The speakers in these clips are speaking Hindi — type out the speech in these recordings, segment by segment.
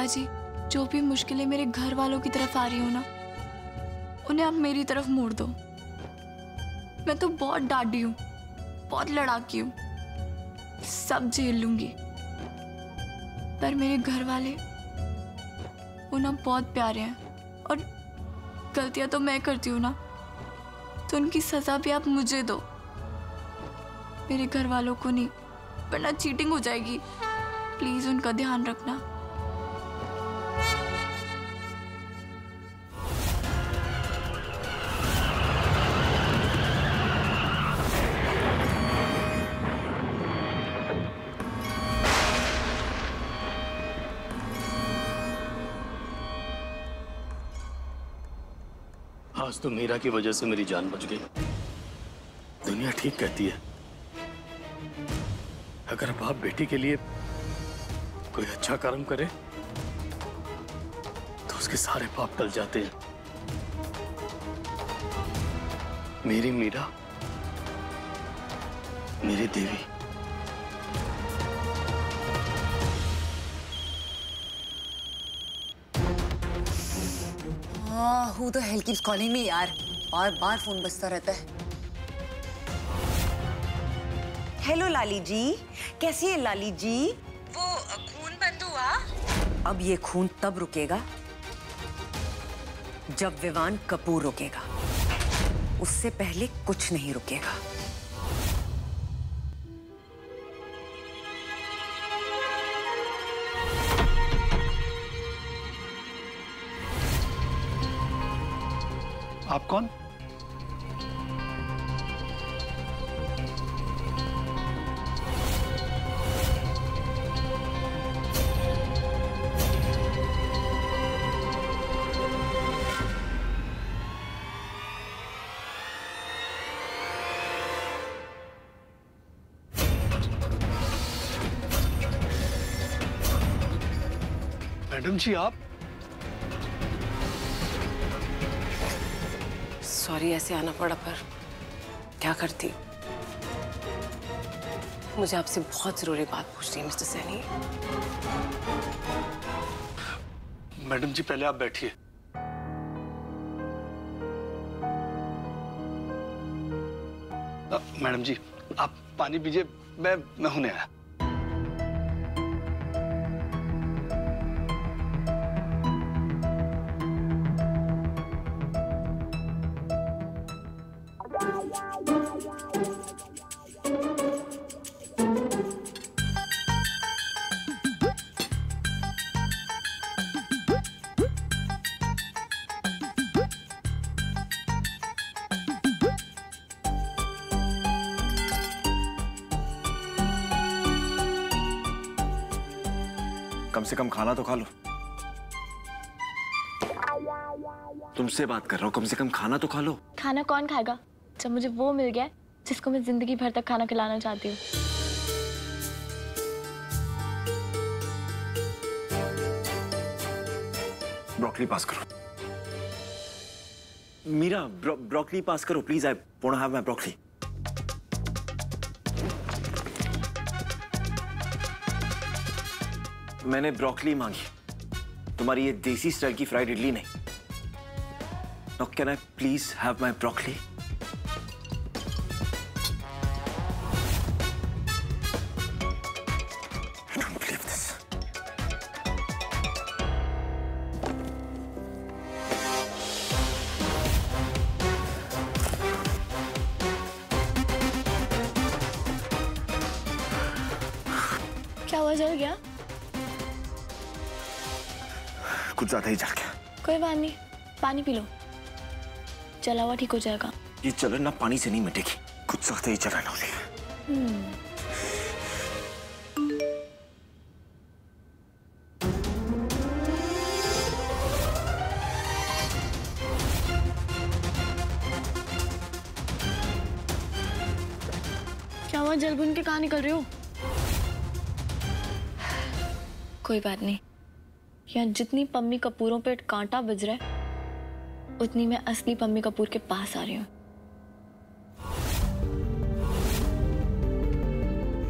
जी, जो भी मुश्किलें मेरे घर वालों की तरफ आ रही हो ना, उन्हें आप मेरी तरफ मोड़ दो। मैं तो बहुत डांडी हूँ, बहुत लड़ाकी हूँ, सब झेल लूंगी। पर मेरे घर वाले वो ना बहुत प्यारे हैं, और गलतियां तो मैं करती हूँ ना, तो उनकी सजा भी आप मुझे दो, मेरे घर वालों को नहीं, वरना चीटिंग हो जाएगी। प्लीज उनका ध्यान रखना। आज तो मीरा की वजह से मेरी जान बच गई। दुनिया ठीक कहती है, अगर बाप बेटी के लिए कोई अच्छा कर्म करे तो उसके सारे पाप टल जाते हैं। मेरी मीरा, मेरी देवी। Who the hell keeps calling me यार? बार-बार फोन बजता रहता है। हेलो लाली जी, कैसी है लाली जी? वो खून बंद हुआ? अब ये खून तब रुकेगा जब विवान कपूर रुकेगा, उससे पहले कुछ नहीं रुकेगा। आप कौन? मैडम जी आप? सॉरी ऐसे आना पड़ा, पर क्या करती। मुझे आपसे बहुत जरूरी बात पूछनी है मिस्टर सैनी। मैडम जी पहले आप बैठिए। मैडम जी आप पानी पीजिए, मैं होने आया। कम से कम खाना तो खा लो। तुमसे बात कर रहा हूँ, कम से कम खाना तो खा लो। खाना कौन खाएगा जब मुझे वो मिल गया जिसको मैं जिंदगी भर तक खाना खिलाना चाहती हूँ। ब्रोकली पास करो। मीरा ब्रोकली पास करो please. I want to have my broccoli. मैंने ब्रोकली मांगी, तुम्हारी ये देसी स्टाइल की फ्राइड इडली नहीं। Now can I please have my broccoli? I don't believe this. क्या हुआ, जल गया? कुछ ज्यादा ही जल गया। कोई बात नहीं, पानी पी लो, जला हुआ ठीक हो जाएगा। ये जलन ना पानी से नहीं मिटेगी, कुछ ज्यादा ही जलन हो रही है। क्या हुआ, जल भुन के कहाँ निकल रही हो? कोई बात नहीं, यहाँ जितनी पम्मी कपूरों पे कांटा बज रहा है उतनी मैं असली पम्मी कपूर के पास आ रही हूँ।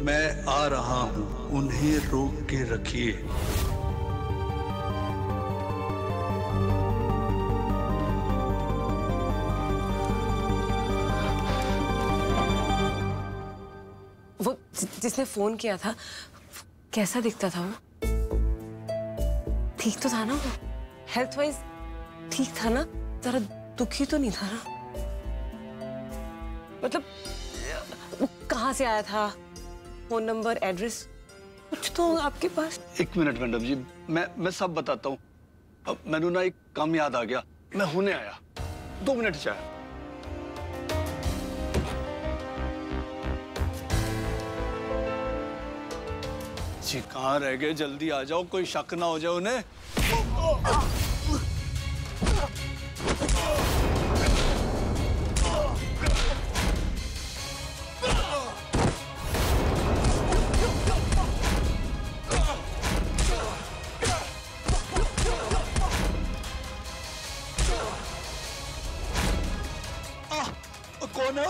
मैं आ रहा हूँ, उन्हें रोक के रखिए। जिसने फोन किया था कैसा दिखता था वो? ठीक तो था ना वो? हेल्थ वाइज ठीक था ना? जरा दुखी तो नहीं था ना? मतलब वो कहाँ से आया था? फोन नंबर, एड्रेस कुछ तो आपके पास? 1 मिनट मैडम जी, मैं सब बताता हूँ। अब मैंने ना एक काम याद आ गया, मैं होने आया, 2 मिनट से आया। जी कहाँ रह गए? जल्दी आ जाओ, कोई शक ना हो जाए उन्हें। कौन है?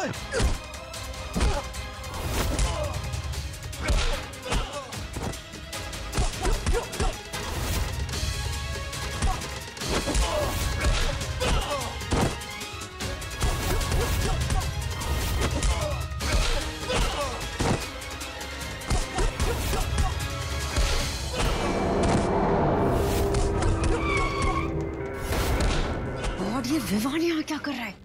और ये विवान यहाँ क्या कर रहा है?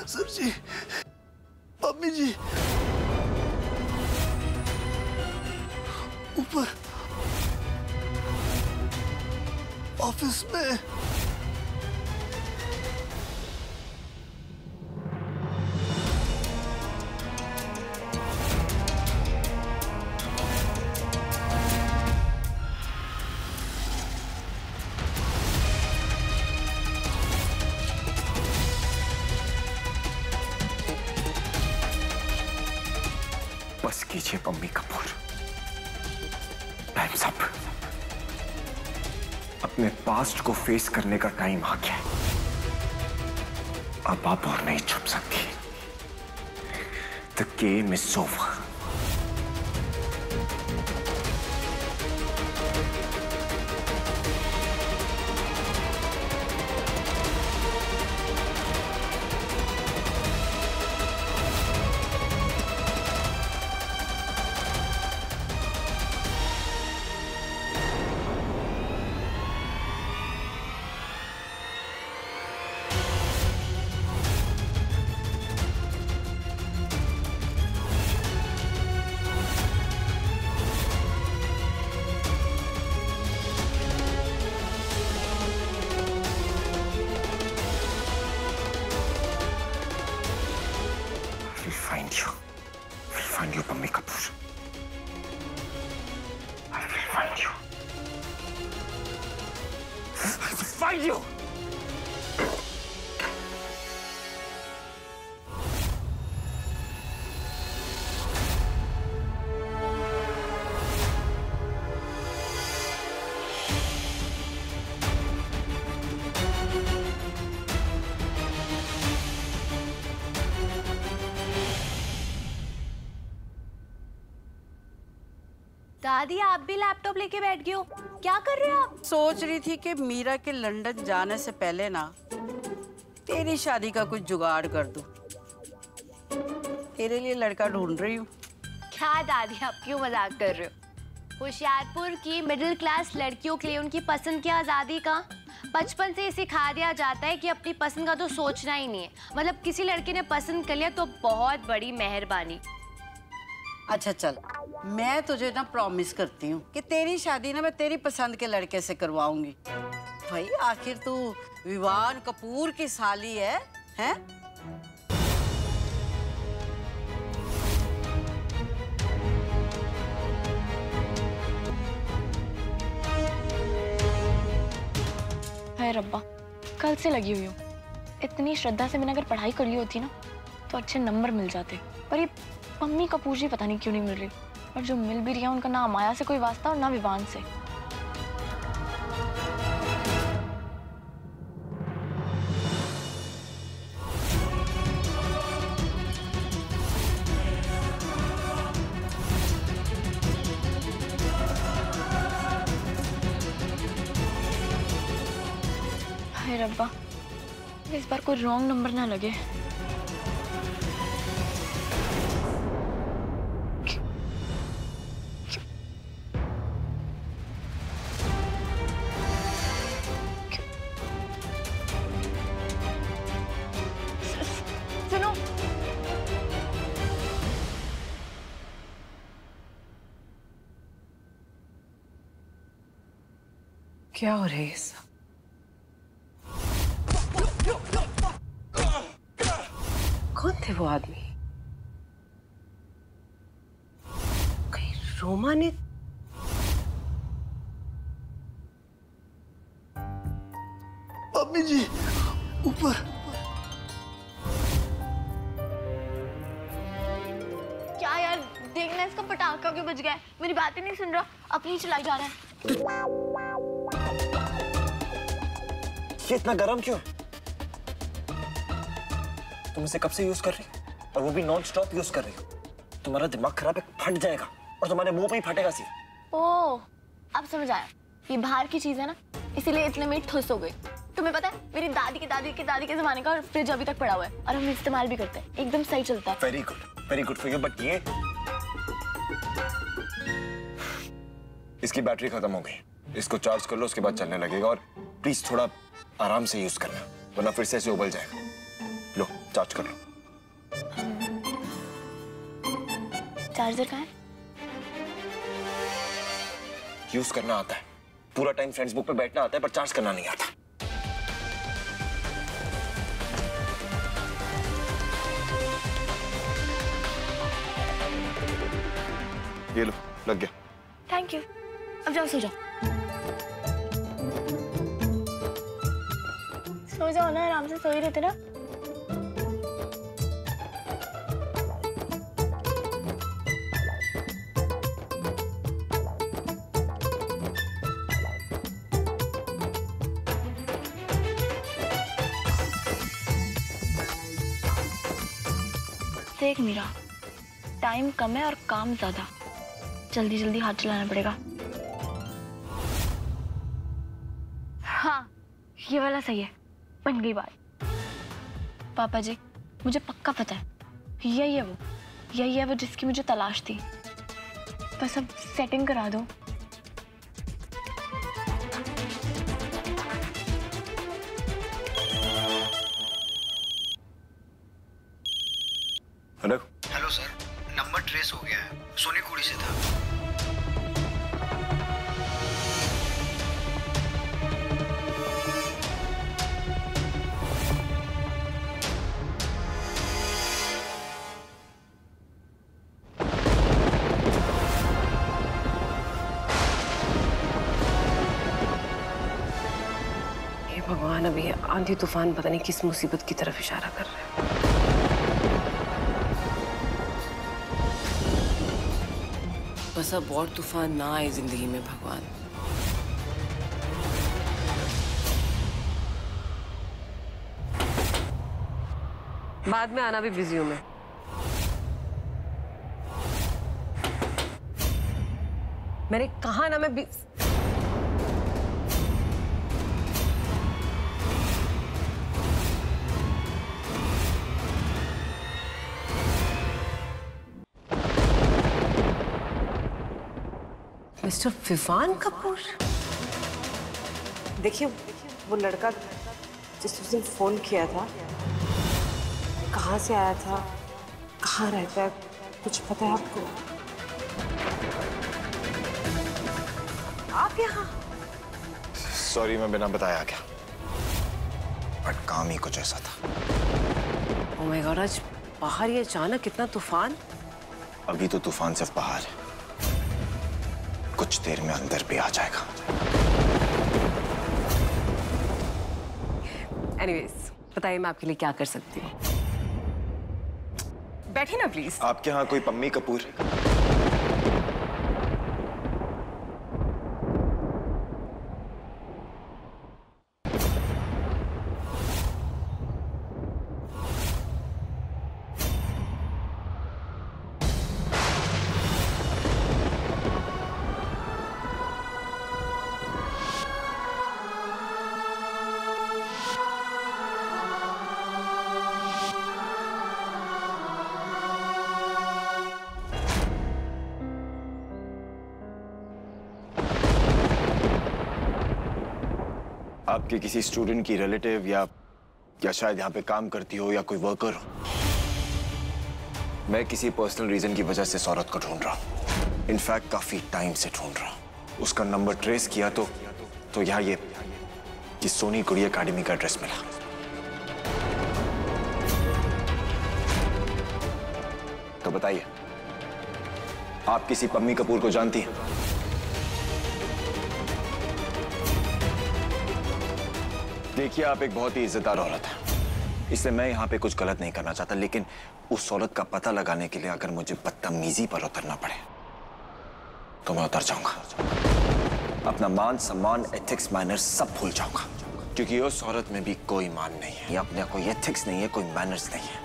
सर जी, मम्मी जी, ऊपर ऑफिस में। बस कीजिए मम्मी कपूर, टाइम्स अप। अपने पास्ट को फेस करने का टाइम आ गया। अब आप और नहीं छुप सकती। The game is over. We'll find you, Mummy Kapoor. I will find you. I will find you. दादी आप भी लैपटॉप लेके बैठ गए हो, क्या कर रहे हो आप? सोच रही थी कि मीरा के लंदन जाने से पहले ना तेरी शादी का कुछ जुगाड़ कर दूं। तेरे लिए लड़का ढूंढ रही हूँ। क्या दादी आप क्यों मजाक कर रहे हो? होशियारपुर की मिडिल क्लास लड़कियों के लिए उनकी पसंद की आज़ादी का बचपन से सिखा दिया जाता है कि अपनी पसंद का तो सोचना ही नहीं है। मतलब किसी लड़के ने पसंद कर लिया तो बहुत बड़ी मेहरबानी। अच्छा चल, मैं तुझे ना प्रॉमिस करती हूँ कि तेरी शादी ना मैं तेरी पसंद के लड़के से करवाऊंगी। भाई आखिर तू विवान कपूर की साली है, हैं? हाय रब्बा, कल से लगी हुई हूँ। इतनी श्रद्धा से मैंने अगर पढ़ाई कर ली होती ना तो अच्छे नंबर मिल जाते। और ये मम्मी कपूर जी पता नहीं क्यों नहीं मिल रही। और जो मिल भी रही है उनका ना माया से कोई वास्ता और ना विवान से। रब्बा, इस बार कोई रॉन्ग नंबर ना लगे। सुनो, क्या हो रहा है ये सब? कौन थे वो आदमी? कहीं रोमा ने? अम्मी जी ऊपर। क्या यार, देखना इसका पटाखा क्यों बज गया है? मेरी बातें नहीं सुन रहा, अपनी चलाई जा रहा है। ये इतना गर्म क्यों? तुम इसे कब से यूज कर रही हो? और वो भी नॉन स्टॉप यूज कर रही हो? तुम्हारा दिमाग खराब है, फट जाएगा और तुम्हारे मुंह पे ही फटेगा सिर्फ। ओह, अब समझ आया। ये बाहर की चीज है ना, इसीलिए इतने में ठुस हो गई। तुम्हें पता है, मेरी दादी के जमाने का फ्रिज अभी तक पड़ा हुआ है और हम इस्तेमाल भी करते हैं, एकदम सही चलता है। Very good for you. But ये इसकी बैटरी खत्म हो गई, इसको चार्ज कर लो, उसके बाद चलने लगेगा। और प्लीज थोड़ा आराम से यूज करना, वरना फिर से ऐसे उबल जाएगा। लो चार्ज कर लो। चार्जर कहाँ है? यूज करना आता है, पूरा टाइम फ्रेंड्स बुक पे बैठना आता है, पर चार्ज करना नहीं आता। ये लो, लग गया। Thank you. अब जाओ सो जाओ। सो जाओ ना, आराम से सो ही रहते ना। देख मीरा, टाइम कम है और काम ज्यादा, जल्दी जल्दी हाथ चलाना पड़ेगा। हाँ, ये वाला सही है, बन गई बात। पापा जी, मुझे पक्का पता है, यही है वो जिसकी मुझे तलाश थी। बस अब सेटिंग करा दो। हेलो सर, नंबर ट्रेस हो गया है, सोनी कुड़ी से था। हे भगवान, अभी ये आंधी तूफान पता नहीं किस मुसीबत की तरफ इशारा कर रहे हैं। बस अब और तूफान ना आए जिंदगी में भगवान। बाद में आना, भी बिजी हूं मैं। मैंने कहा ना, मैं मिस्टर विवान कपूर। देखिए, वो लड़का जिस दिन फोन किया था, कहाँ से आया था, कहाँ रहता है, कुछ पता है आपको? आप यहाँ? सॉरी, मैं बिना बताया गया, बट काम ही कुछ ऐसा था। ओह माय गॉड, आज बाहर ये अचानक कितना तूफान। अभी तो तूफान सिर्फ बाहर है, कुछ देर में अंदर भी आ जाएगा। एनीवेज, बताइए मैं आपके लिए क्या कर सकती हूँ? बैठिए ना प्लीज। आपके यहाँ कोई पम्मी कपूर? आपके किसी स्टूडेंट की रिलेटिव या शायद यहाँ पे काम करती हो या कोई वर्कर हो। मैं किसी पर्सनल रीजन की वजह से इस औरत को ढूंढ रहा हूँ। इनफैक्ट काफी टाइम से ढूंढ रहा हूँ। उसका नंबर ट्रेस किया तो यहाँ ये सोनी कुड़ी एकेडमी का एड्रेस मिला। तो बताइए, आप किसी पम्मी कपूर को जानती हैं? देखिए, आप एक बहुत ही इज्जतदार औरत है, इसलिए मैं यहाँ पे कुछ गलत नहीं करना चाहता, लेकिन उस औरत का पता लगाने के लिए अगर मुझे बदतमीजी पर उतरना पड़े तो मैं उतर जाऊंगा। अपना मान सम्मान, एथिक्स, मैनर्स सब भूल जाऊंगा, क्योंकि उस औरत में भी कोई मान नहीं है, अपने कोई एथिक्स नहीं है, कोई मैनर्स नहीं है।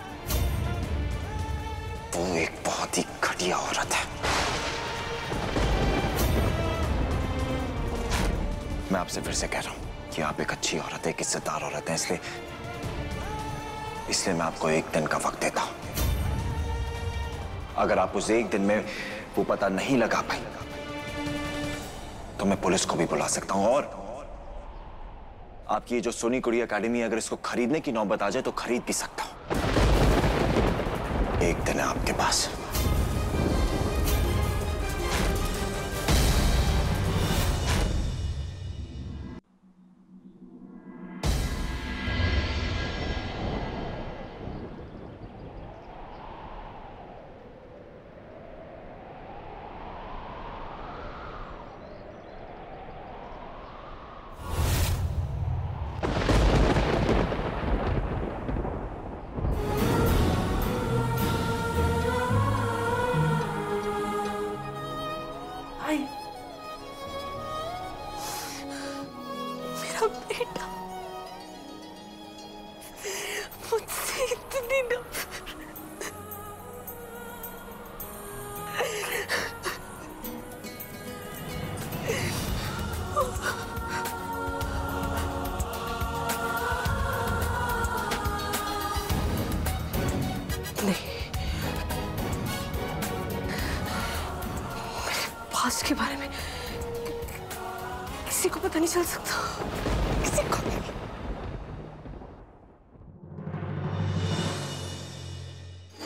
वो एक बहुत ही घटिया औरत है। मैं आपसे फिर से कह रहा हूं कि आप एक अच्छी औरत है, एक इज्जतदार औरत है, इसलिए मैं आपको एक दिन का वक्त देता हूं। अगर आप उस एक दिन में वो पता नहीं लगा पाई तो मैं पुलिस को भी बुला सकता हूं, और आपकी जो सोनी कुड़ी एकेडमी, अगर इसको खरीदने की नौबत आ जाए तो खरीद भी सकता हूं। एक दिन है आपके पास। मेरा बेटा मुझसे इतनी नफरत। नहीं, मेरे पास्ट के बारे में किसी को पता नहीं चल सकता, किसी को नहीं।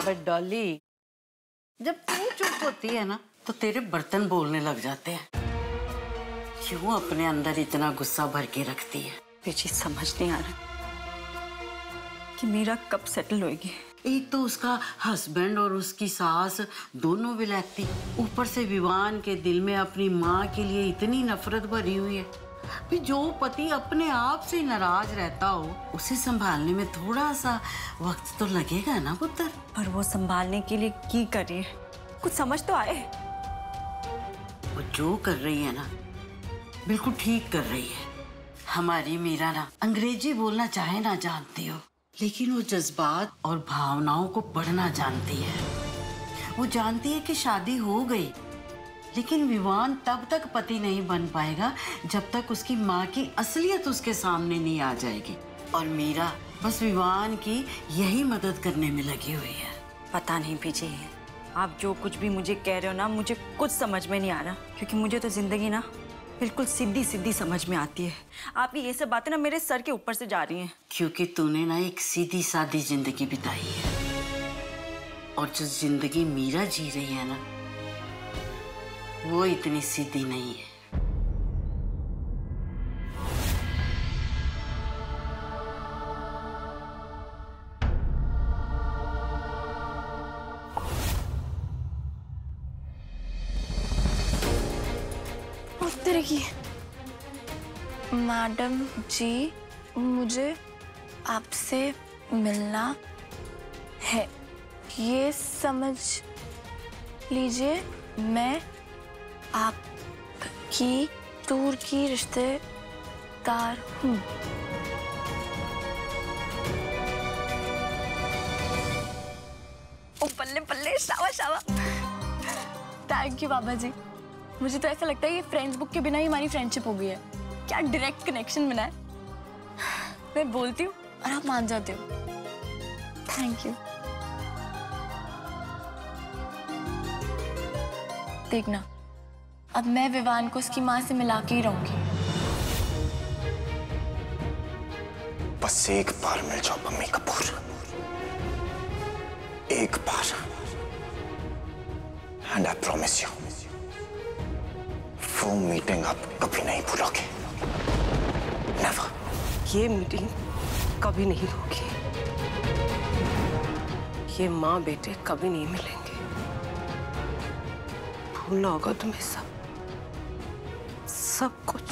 बट डॉली, जब तू चुप होती है ना तो तेरे बर्तन बोलने लग जाते हैं। क्यों अपने अंदर इतना गुस्सा भर के रखती है? बेची समझ नहीं आ रहा कि मीरा कब सेटल होएगी। एक तो उसका हस्बैंड और उसकी सास दोनों विलायती, ऊपर से विवान के दिल में अपनी माँ के लिए इतनी नफरत भरी हुई है। भी जो पति अपने आप से नाराज रहता हो, उसे संभालने में थोड़ा सा वक्त तो लगेगा ना पुत्र। पर वो संभालने के लिए की कर रही है, कुछ समझ तो आए। वो जो कर रही है ना, बिल्कुल ठीक कर रही है। हमारी मीरा ना अंग्रेजी बोलना चाहे ना जानती हो, लेकिन वो जज्बात और भावनाओं को पढ़ना जानती है। वो जानती है कि शादी हो गई, लेकिन विवान तब तक पति नहीं बन पाएगा जब तक उसकी माँ की असलियत उसके सामने नहीं आ जाएगी। और मीरा बस विवान की यही मदद करने में लगी हुई है। पता नहीं पीछे, आप जो कुछ भी मुझे कह रहे हो ना, मुझे कुछ समझ में नहीं आ रहा, क्योंकि मुझे तो जिंदगी ना बिल्कुल सीधी सीधी समझ में आती है। आपकी ये सब बातें ना मेरे सर के ऊपर से जा रही हैं। क्योंकि तूने ना एक सीधी सादी जिंदगी बिताई है, और जो जिंदगी मीरा जी रही है ना, वो इतनी सीधी नहीं है। तरह की मैडम जी, मुझे आपसे मिलना है, ये समझ लीजिए मैं आपकी दूर की रिश्तेदार हूँ। ओ पल्ले पल्ले, शाबाश शाबाश। थैंक यू बाबा जी। मुझे तो ऐसा लगता है ये फ्रेंड्स बुक के बिना ही हमारी फ्रेंडशिप हो गई है। क्या डायरेक्ट कनेक्शन बना है। मैं बोलती हूँ और आप मान जाते हो। Thank you. देखना, अब मैं विवान को उसकी माँ से मिला के ही रहूंगी। बस एक बार मिल जाओ पम्मी कपूर, एक बार, एंड आई प्रॉमिस यू वो मीटिंग आप कभी नहीं भूलोगे। नेवर। ये मीटिंग कभी नहीं होगी। ये माँ बेटे कभी नहीं मिलेंगे। भूलना होगा तुम्हें सब कुछ।